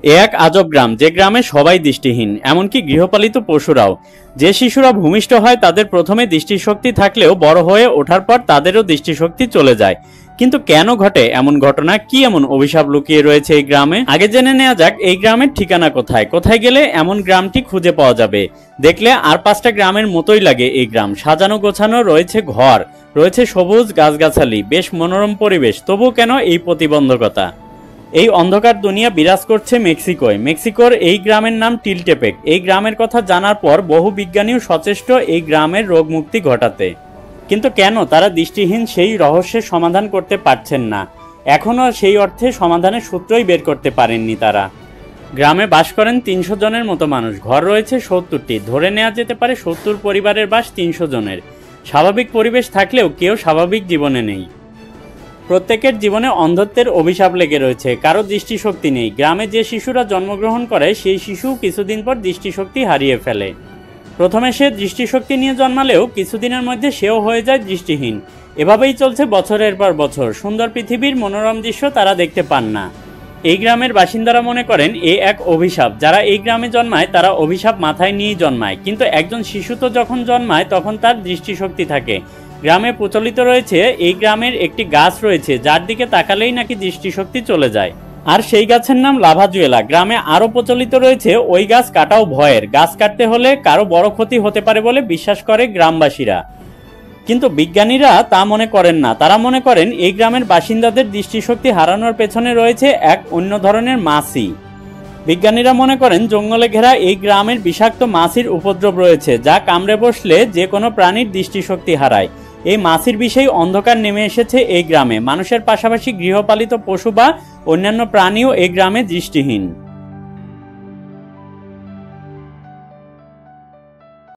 এ এক আজব গ্রাম, যে গ্রামে সবাই দৃষ্টিহীন, এমনকি গৃহপালিত পশুরাও। যে শিশুরা ভূমিষ্ঠ হয় তাদের প্রথমে দৃষ্টিশক্তি থাকলেও বড় হয়ে ওঠার পর তাদেরও দৃষ্টিশক্তি চলে যায়। কিন্তু কেন ঘটে এমন ঘটনা? কি এমন অভিশাপ লুকিয়ে রয়েছে এই গ্রামে? আগে জেনে নেওয়া যাক এই গ্রামের ঠিকানা কোথায়। কোথায় গেলে এমন গ্রামটি খুঁজে পাওয়া যাবে? দেখলে আর 5টা গ্রামের মতোই লাগে এই গ্রাম। সাজানো গোছানো, রয়েছে ঘর, রয়েছে সবুজ গাছগাছালি, বেশ মনোরম পরিবেশ। তবু কেন এই প্রতিবন্ধকতা? এই অন্ধকার দুনিয়া বিরাজ করছে মেক্সিকোয়। মেক্সিকোর এই গ্রামের নাম টিলটেপেক। এই গ্রামের কথা জানার পর বহু বিজ্ঞানীও সচেষ্ট এই গ্রামের রোগমুক্তি ঘটাতে। কিন্তু কেন তারা দৃষ্টিহীন সেই রহস্যের সমাধান করতে পারছেন না? এখনও সেই অর্থে সমাধানের সূত্রই বের করতে পারেননি তারা। গ্রামে বাস করেন 300 জনের মতো মানুষ। ঘর রয়েছে 70টি। ধরে নেওয়া যেতে পারে 70 পরিবারের বাস 300 জনের। স্বাভাবিক পরিবেশ থাকলেও কেউ স্বাভাবিক জীবনে নেই। প্রত্যেকের জীবনে অন্ধত্বের অভিশাপ লেগে রয়েছে। কারো দৃষ্টিশক্তি নেই। গ্রামে যে শিশুরা জন্মগ্রহণ করে সেই শিশু কিছুদিন পর দৃষ্টিশক্তি হারিয়ে ফেলে। প্রথমে সে দৃষ্টিশক্তি নিয়ে জন্মালেও কিছুদিনের মধ্যে সেও হয়ে যায় দৃষ্টিহীন। এভাবেই চলছে বছরের পর বছর। সুন্দর পৃথিবীর মনোরম দৃশ্য তারা দেখতে পান না। এই গ্রামের বাসিন্দারা মনে করেন এ এক অভিশাপ। যারা এই গ্রামে জন্মায় তারা অভিশাপ মাথায় নিয়েই জন্মায়। কিন্তু একজন শিশু তো যখন জন্মায় তখন তার দৃষ্টিশক্তি থাকে। গ্রামে প্রচলিত রয়েছে এই গ্রামের একটি গাছ রয়েছে যার দিকে তাকালেই নাকি দৃষ্টিশক্তি চলে যায়। আর সেই গাছের নাম লাভাজুয়েলা। গ্রামে আরও প্রচলিত রয়েছে ওই গাছ কাটাও ভয়ের। গাছ কাটতে হলে কারো বড় ক্ষতি হতে পারে বলে বিশ্বাস করে গ্রামবাসীরা। কিন্তু বিজ্ঞানীরা তা মনে করেন না। তারা মনে করেন এই গ্রামের বাসিন্দাদের দৃষ্টিশক্তি হারানোর পেছনে রয়েছে এক অন্য ধরনের মাছি। বিজ্ঞানীরা মনে করেন জঙ্গলে ঘেরা এই গ্রামের বিষাক্ত মাছির উপদ্রব রয়েছে, যা কামড়ে বসলে যে কোনো প্রাণীর দৃষ্টিশক্তি হারায়। এই মাছির বিষয়ে অন্ধকার নেমে এসেছে এই গ্রামে। মানুষের পাশাপাশি গৃহপালিত পশু বা অন্যান্য প্রাণীও এই গ্রামে দৃষ্টিহীন।